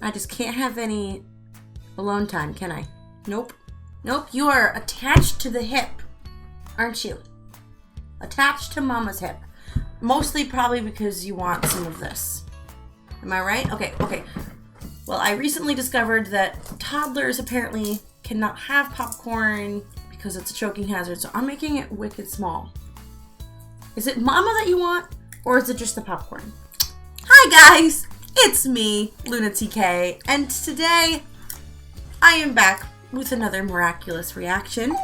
I just can't have any alone time, can I? Nope. Nope, you are attached to the hip, aren't you? Attached to Mama's hip. Mostly probably because you want some of this. Am I right? Okay. Well, I recently discovered that toddlers apparently cannot have popcorn because it's a choking hazard, so I'm making it wicked small. Is it Mama that you want, or is it just the popcorn? Hi guys, it's me, Luna TK, and today I am back with another miraculous reaction,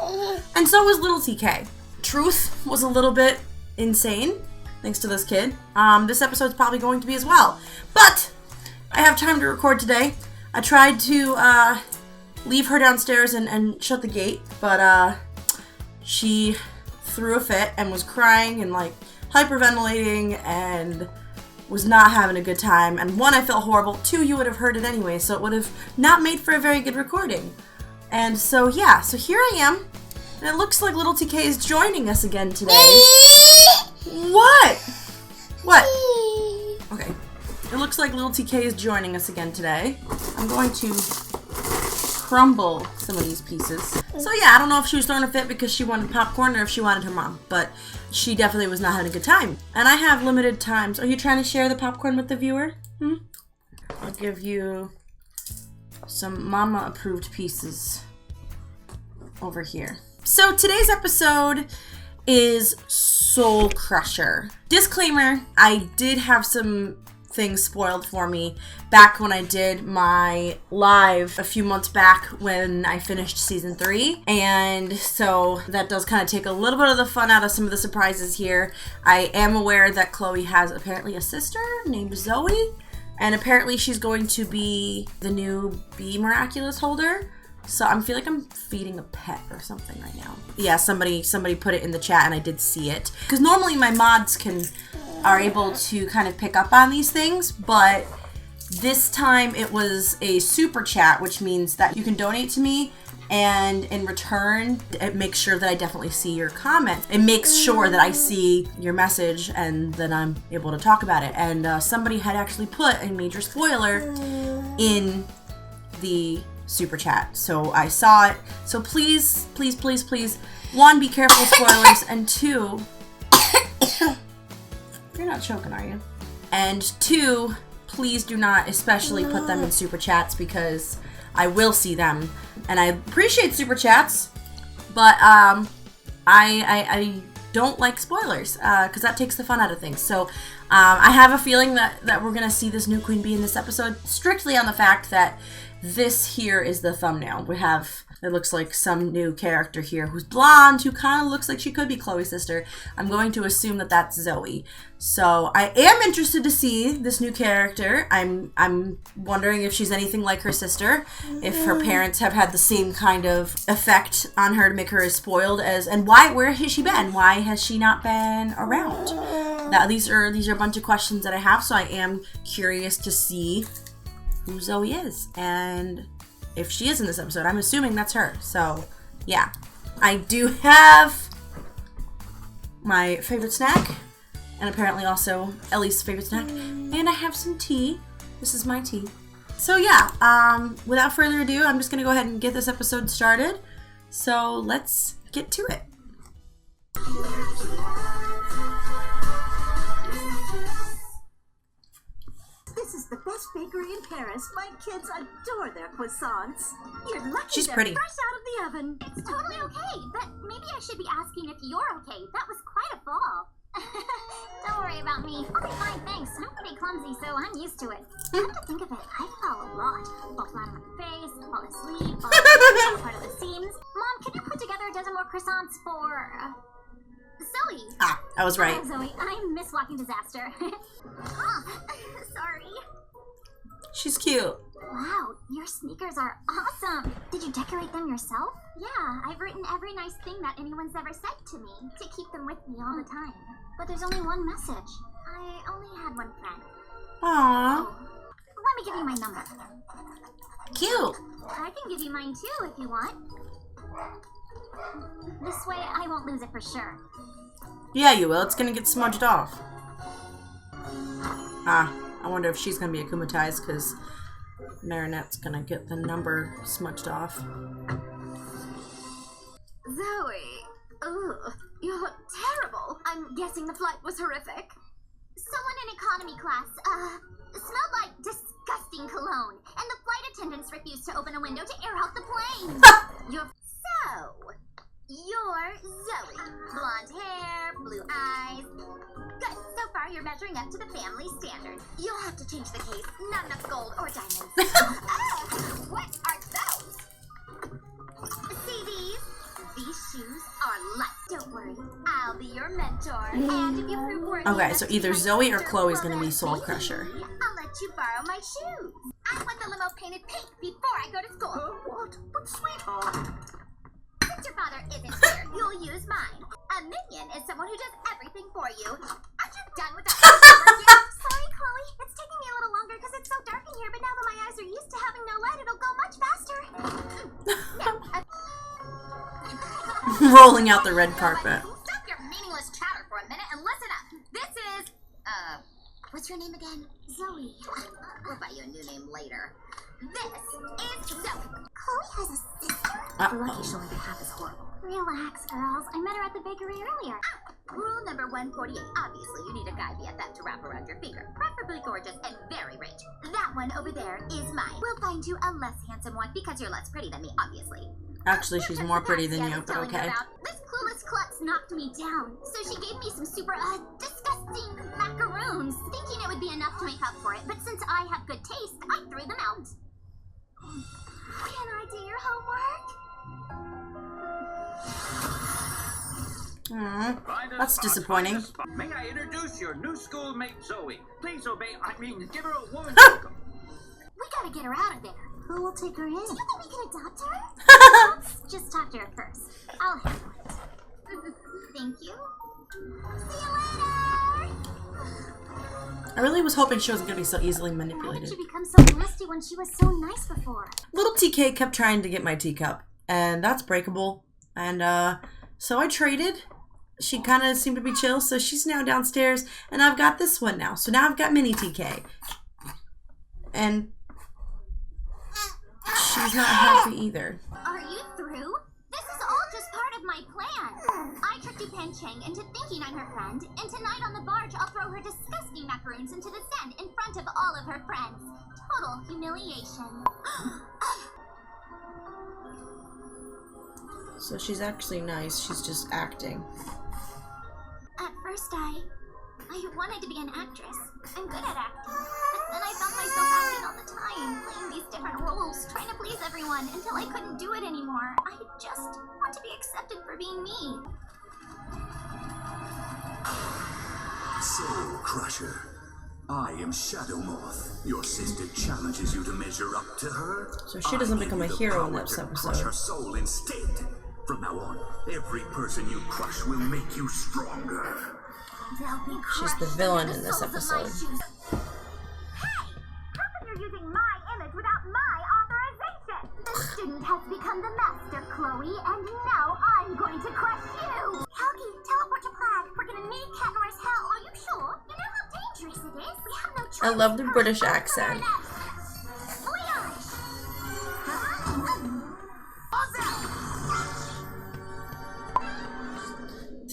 and so was little TK. Truth was a little bit insane, thanks to this kid. This episode's probably going to be as well, but I have time to record today. I tried to leave her downstairs and shut the gate, but she threw a fit and was crying and like hyperventilating and was not having a good time. And one, I felt horrible. Two, you would have heard it anyway, so it would have not made for a very good recording. And so yeah, so here I am, and it looks like little TK is joining us again today. What? What? Okay. It looks like little TK is joining us again today. I'm going to crumble some of these pieces. So yeah, I don't know if she was throwing a fit because she wanted popcorn or if she wanted her mom, but she definitely was not having a good time. And I have limited times. Are you trying to share the popcorn with the viewer? I'll give you some mama approved pieces over here. So today's episode is Soul Crusher. Disclaimer, I did have some things spoiled for me back when I did my live a few months back when I finished season 3, and so that does kind of take a little bit of the fun out of some of the surprises here. I am aware that Chloe has apparently a sister named Zoe, and apparently she's going to be the new Be Miraculous holder. So I feel like I'm feeding a pet or something right now. Yeah, somebody put it in the chat and I did see it. Because normally my mods are able to kind of pick up on these things, but this time it was a super chat, which means that you can donate to me, and in return it makes sure that I definitely see your comment. It makes sure that I see your message and that I'm able to talk about it. And somebody had actually put a major spoiler in the super chat, so I saw it. So please, one, be careful with spoilers, and two, you're not choking, are you? And two, please do not especially put them in super chats because I will see them. And I appreciate super chats, but I don't like spoilers because that takes the fun out of things. So I have a feeling that we're going to see this new Queen Bee in this episode strictly on the fact that this here is the thumbnail. We have, it looks like some new character here who's blonde, who kind of looks like she could be Chloe's sister. I'm going to assume that that's Zoe. So I am interested to see this new character. I'm wondering if she's anything like her sister, if her parents have had the same kind of effect on her to make her as spoiled as, and where has she been? Why has she not been around? Now, these are a bunch of questions that I have, so I am curious to see who Zoe is, and if she is in this episode. I'm assuming that's her. So yeah, I do have my favorite snack, and apparently also Ellie's favorite snack, and I have some tea. This is my tea. So yeah, without further ado, I'm just gonna go ahead and get this episode started. So let's get to it. This is the best bakery in Paris. My kids adore their croissants. You're lucky She's they're pretty. fresh out of the oven. It's totally okay, but maybe I should be asking if you're okay. That was quite a fall. Don't worry about me. I'll be fine, thanks. I'm pretty clumsy, so I'm used to it. Come to think of it, I fall a lot. Fall flat on my face, fall asleep, fall part of the seams. Mom, can you put together a dozen more croissants for Zoe? Ah, I was right. Oh, Zoe, I'm Miss Walking Disaster. Oh, sorry. She's cute. Wow, your sneakers are awesome. Did you decorate them yourself? Yeah, I've written every nice thing that anyone's ever said to me to keep them with me all the time. But there's only one message. I only had one friend. Aww. Oh, let me give you my number. Cute. I can give you mine too if you want. This way I won't lose it for sure. Yeah, you will. It's gonna get smudged off. I wonder if she's gonna be akumatized, because Marinette's gonna get the number smudged off. Zoe, ugh, you're terrible. I'm guessing the flight was horrific. Someone in economy class, smelled like disgusting cologne, and the flight attendants refused to open a window to air out the plane. You're Zoe. Blonde hair, blue eyes. Good. So far, you're measuring up to the family standard. You'll have to change the case. Not enough gold or diamonds. What are those? See these? These shoes are light. Don't worry. I'll be your mentor. And if you prove worthy, Okay, so either Zoe or Chloe's gonna be Soul Crusher. I'll let you borrow my shoes. I want the limo painted pink before I go to school. What? But sweetheart. Since your father isn't here, you'll use mine. A minion is someone who does everything for you. Aren't you done with that? Sorry, Chloe. It's taking me a little longer because it's so dark in here, but now that my eyes are used to having no light, it'll go much faster. Rolling out the red carpet. Stop your meaningless chatter for a minute and listen up. This is, what's your name again? Zoe. We'll buy you a new name later. This is Zoe. Chloe has a sister? We're lucky she'll only half as horrible. Relax, girls. I met her at the bakery earlier. Rule number 148. Obviously, you need a guy BFF to wrap around your finger. Preferably gorgeous and very rich. That one over there is mine. We'll find you a less handsome one because you're less pretty than me, obviously. Actually, she's more pretty than you, but okay. This clueless klutz knocked me down, so she gave me some super, disgusting macaroons, thinking it would be enough to make up for it, but since I have good taste, I threw them out. Can I do your homework? That's disappointing. May I introduce your new schoolmate, Zoe? Please obey, give her a woman's welcome. We gotta get her out of there. Who will take her in? Do you think we can adopt her? Let's just talk to her first. I'll handle it. Thank you. See you later! I really was hoping she wasn't going to be so easily Why did manipulated. she become so nasty when she was so nice before? Little TK kept trying to get my teacup, and that's breakable. And so I traded. She kind of seemed to be chill, so she's now downstairs, and I've got this one now. So now I've got mini TK. And she's not happy either. Are you through? This is all just part of my plan. I tricked Dupan Chang into thinking I'm her friend, and tonight on the barge I'll throw her disgusting macaroons into the Seine in front of all of her friends. Total humiliation. So she's actually nice. She's just acting. At first I wanted to be an actress. I'm good at acting. But then I found myself acting all the time, playing these different roles, trying to please everyone until I couldn't do it anymore. I just want to be accepted for being me. Soul Crusher. I am Shadow Moth. Your sister challenges you to measure up to her. So she doesn't become a hero in this Crush her episode. soul instead. From now on, every person you crush will make you stronger. They'll be She's the crushed villain under in the this soles of my episode. shoes. Hey! How come you're using my image without my authorization? The student has become the master, Chloe, and now I'm going to crush you! Helgi, teleport to Prague. We're gonna need Katnor's help. Are you sure? You know how dangerous it is? We have no choice. I love the British accent.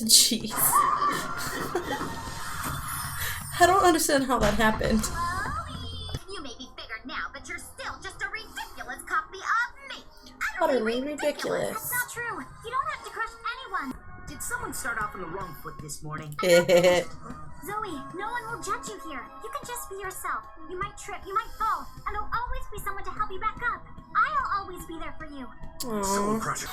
Jeez. I don't understand how that happened. You may be bigger now, but you're still just a ridiculous copy of me. Utterly ridiculous. That's not true. You don't have to crush anyone. Did someone start off on the wrong foot this morning? Zoe, no one will judge you here. You can just be yourself. You might trip, you might fall, and there'll always be someone to help you back up. I'll always be there for you. Soul Crusher.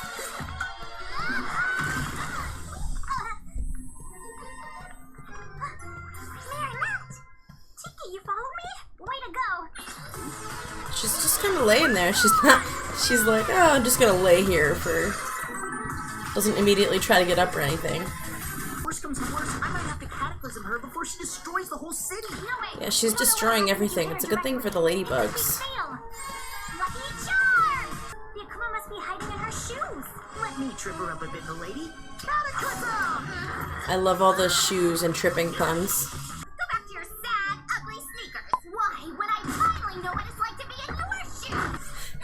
Tiki, you follow me? Way to go. She's just kind of laying there. She's not. She's like, oh, I'm just gonna lay here for. Doesn't immediately try to get up or anything. Worst comes to worst, I might have to cataclysm her before she destroys the whole city. No, wait. Yeah, she's destroying everything. It's a good thing for the ladybugs. Lucky charm! The Akuma must be hiding in her shoes. Let me trip her up a bit, milady. Cataclysm! I love all the shoes and tripping puns. Go back to your sad, ugly sneakers. Why, when I finally know what it's like to be in your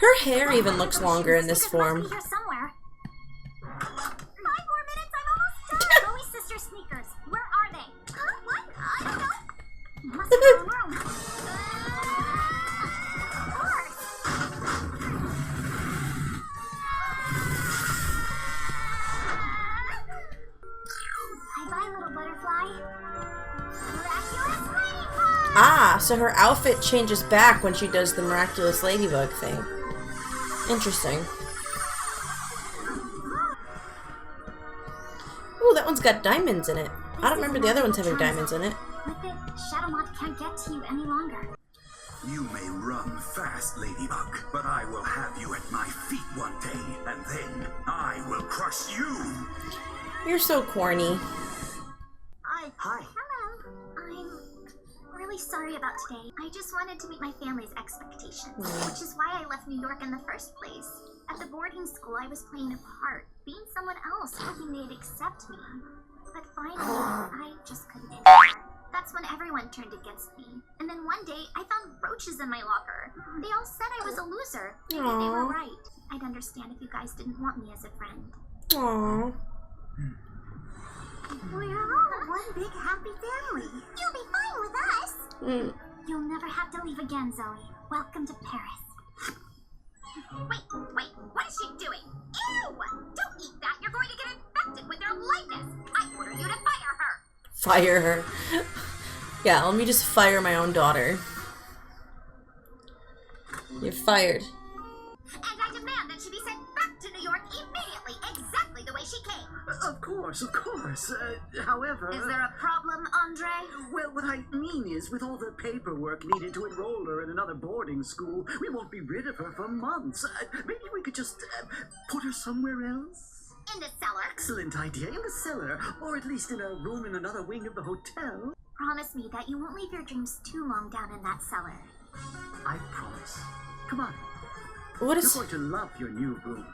Her hair even looks longer in this form. Here somewhere. 5 more minutes, I'm almost done. Chloe's sister sneakers. Where are they? Huh? What? I don't know. Must have been room. Of course. Bye-bye, little butterfly. Miraculous Ladybug! Ah, so her outfit changes back when she does the Miraculous Ladybug thing. Interesting. Ooh, that one's got diamonds in it. I don't remember the other ones having diamonds in it. With it, Shadow Moth can't get to you any longer. You may run fast, Ladybug, but I will have you at my feet one day, and then I will crush you. You're so corny. Hi. Hello. I'm really sorry about today. I just wanted to meet my family's expectations, which is why I left New York in the first place. At the boarding school, I was playing a part, being someone else, hoping they'd accept me. But finally, I just couldn't anymore. That's when everyone turned against me. And then one day, I found roaches in my locker. They all said I was a loser. Maybe they were right. I'd understand if you guys didn't want me as a friend. Aww. We're all one big happy family. You'll be fine with us. You'll never have to leave again, Zoe. Welcome to Paris. Wait, what is she doing? Ew! Don't eat that. You're going to get infected with her lightness. I order you to fire her. Fire her. Yeah, let me just fire my own daughter. You're fired. And I demand that she be sent back to New York immediately, exactly the way she came. Of course. However... Is there a problem, Andre? Well, what I mean is, with all the paperwork needed to enroll her in another boarding school, we won't be rid of her for months. Maybe we could just put her somewhere else? In the cellar. Excellent idea, in the cellar, or at least in a room in another wing of the hotel. Promise me that you won't leave your dreams too long down in that cellar. I promise. Come on, What you're is... going to love your new room.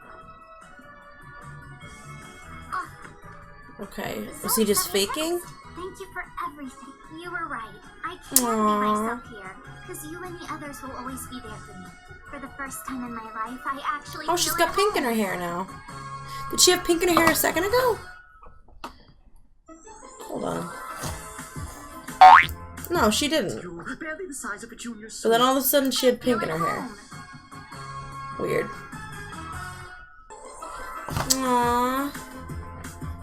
Okay, was he just faking? Thank you for everything. You were right. I can't be myself here, because you and the others will always be there for me. For the first time in my life, I actually Oh, she's got pink in her hair now. Did she have pink in her hair a second ago? Hold on. No, she didn't. You're barely the size of a junior But suit. then all of a sudden she had pink in her hair. Weird. Aww.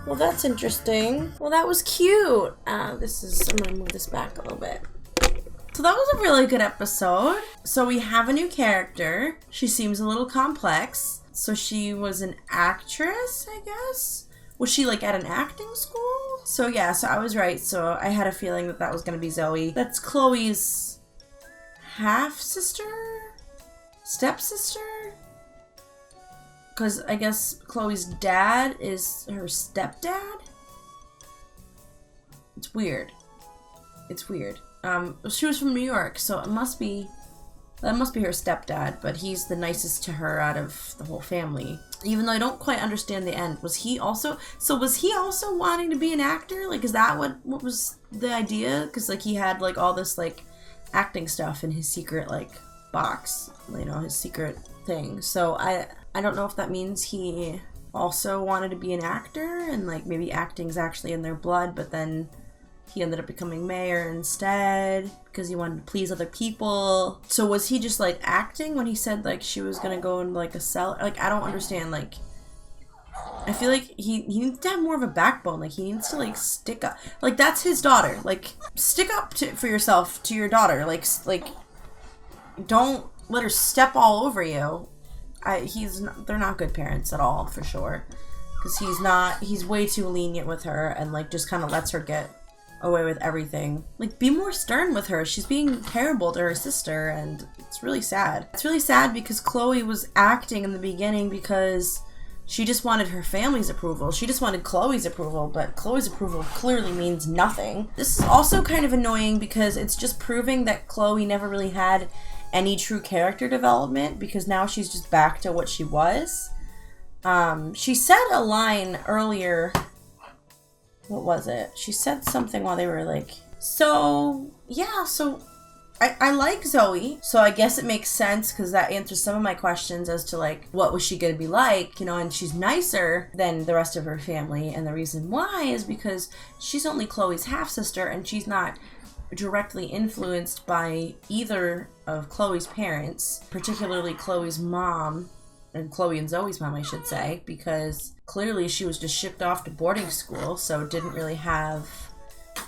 Well, that's interesting. Well, that was cute. I'm gonna move this back a little bit. So that was a really good episode. So we have a new character. She seems a little complex. So she was an actress, I guess? Was she like at an acting school? So yeah, so I was right. So I had a feeling that was gonna be Zoe. That's Chloe's half-sister? Stepsister? Because I guess Chloe's dad is her stepdad? It's weird. It's weird. She was from New York, so that must be her stepdad, but he's the nicest to her out of the whole family. Even though I don't quite understand the end. Was he also wanting to be an actor? Like, is that what was the idea? Because, like, he had, like, all this, like, acting stuff in his secret, like, box. You know, his secret thing. So I don't know if that means he also wanted to be an actor and like maybe acting's actually in their blood, but then he ended up becoming mayor instead because he wanted to please other people. So was he just like acting when he said like she was gonna go in like a cell? Like, I don't understand. Like, I feel like he needs to have more of a backbone. Like, he needs to like stick up. Like, that's his daughter. Like, stick up for yourself to your daughter. Like don't let her step all over you. They're not good parents at all, for sure. Because he's way too lenient with her and like just kind of lets her get away with everything. Like, be more stern with her. She's being terrible to her sister and it's really sad. It's really sad because Chloe was acting in the beginning because she just wanted her family's approval. She just wanted Chloe's approval, but Chloe's approval clearly means nothing. This is also kind of annoying because it's just proving that Chloe never really had any true character development because now she's just back to what she was. She said a line earlier. What was it? She said something while they were like, so I like Zoe, so I guess it makes sense because that answers some of my questions as to like, what was she going to be like, you know, and she's nicer than the rest of her family. And the reason why is because she's only Chloe's half-sister and she's not directly influenced by either of Chloe's parents, particularly Chloe's mom, and Chloe and Zoe's mom, I should say, because clearly she was just shipped off to boarding school, so didn't really have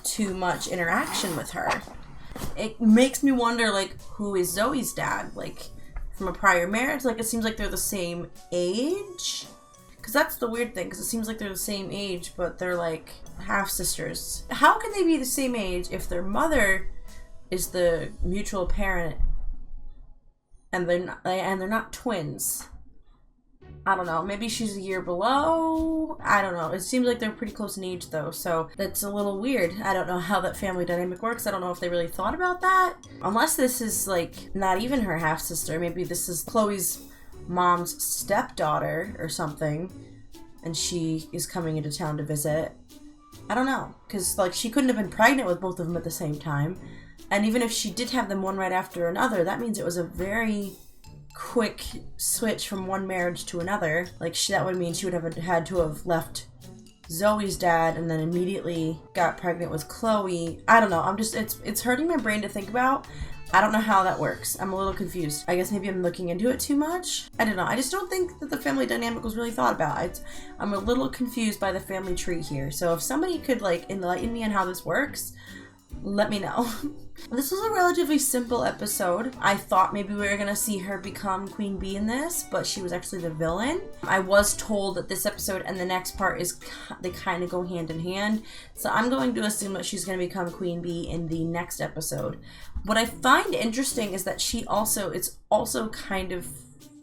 too much interaction with her. It makes me wonder, like, who is Zoe's dad? Like, from a prior marriage? Like, it seems like they're the same age? Because that's the weird thing, because it seems like they're the same age, but they're, like, half-sisters. How can they be the same age if their mother is the mutual parent and they're not twins? I don't know. Maybe she's a year below. I don't know. It seems like they're pretty close in age, though, so that's a little weird. I don't know how that family dynamic works. I don't know if they really thought about that. Unless this is, like, not even her half-sister. Maybe this is Chloe's mom's stepdaughter or something, and she is coming into town to visit. I don't know. Because, like, she couldn't have been pregnant with both of them at the same time. And even if she did have them one right after another, that means it was a very quick switch from one marriage to another. Like, that would mean she would have had to have left Zoe's dad and then immediately got pregnant with Chloe. I don't know. It's hurting my brain to think about. I don't know how that works. I'm a little confused. I guess maybe I'm looking into it too much. I don't know. I just don't think that the family dynamic was really thought about. I'm a little confused by the family tree here. So if somebody could, like, enlighten me on how this works, let me know. This was a relatively simple episode. I thought maybe we were going to see her become Queen Bee in this, but she was actually the villain. I was told that this episode and the next part they kind of go hand in hand. So I'm going to assume that she's going to become Queen Bee in the next episode. What I find interesting is that it's also kind of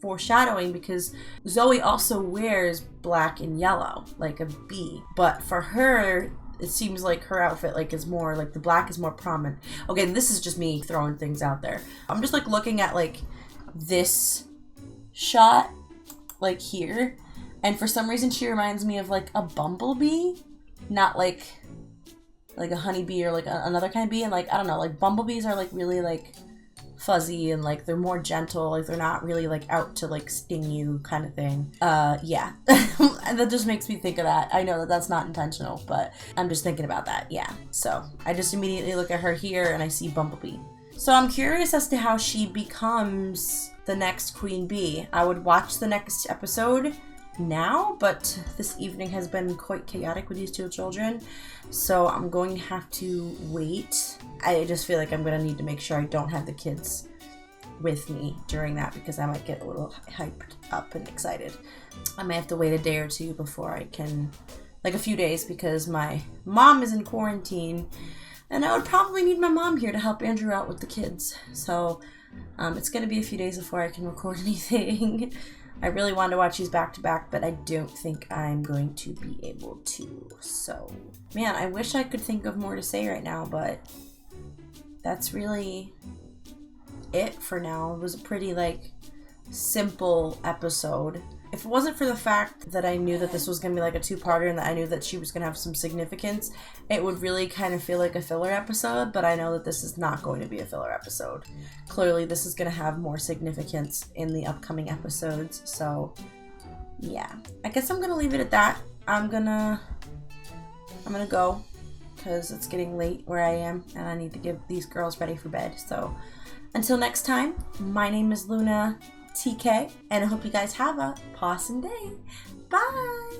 foreshadowing because Zoe also wears black and yellow, like a bee. But for her, it seems like her outfit is more like the black is more prominent. Okay, this is just me throwing things out there. I'm just like looking at like this shot like here, and for some reason she reminds me of like a bumblebee, not like a honeybee or like another kind of bee. And like, I don't know, like bumblebees are like really like fuzzy and like they're more gentle, like they're not really like out to like sting you kind of thing. Yeah. And that just makes me think of that. I know that that's not intentional, but I'm just thinking about that. Yeah. So I just immediately look at her here and I see Bumblebee. So I'm curious as to how she becomes the next Queen Bee. I would watch the next episode now, but this evening has been quite chaotic with these two children, so I'm going to have to wait. I just feel like I'm going to need to make sure I don't have the kids with me during that because I might get a little hyped up and excited. I may have to wait a day or two before I can, like a few days, because my mom is in quarantine and I would probably need my mom here to help Andrew out with the kids. So it's going to be a few days before I can record anything. I really wanted to watch these back to back, but I don't think I'm going to be able to. So, man, I wish I could think of more to say right now, but that's really it for now. It was a pretty, like, simple episode. If it wasn't for the fact that I knew that this was going to be like a two-parter and that I knew that she was going to have some significance, it would really kind of feel like a filler episode, but I know that this is not going to be a filler episode. Clearly, this is going to have more significance in the upcoming episodes, so yeah. I guess I'm going to leave it at that. I'm gonna go, because it's getting late where I am, and I need to get these girls ready for bed, so until next time, my name is Luna TK, and I hope you guys have a awesome day. Bye!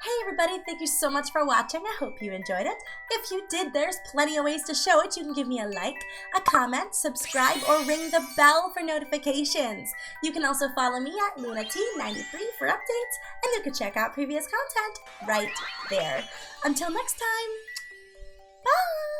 Hey everybody, thank you so much for watching. I hope you enjoyed it. If you did, there's plenty of ways to show it. You can give me a like, a comment, subscribe, or ring the bell for notifications. You can also follow me at LunaT93 for updates, and you can check out previous content right there. Until next time, bye!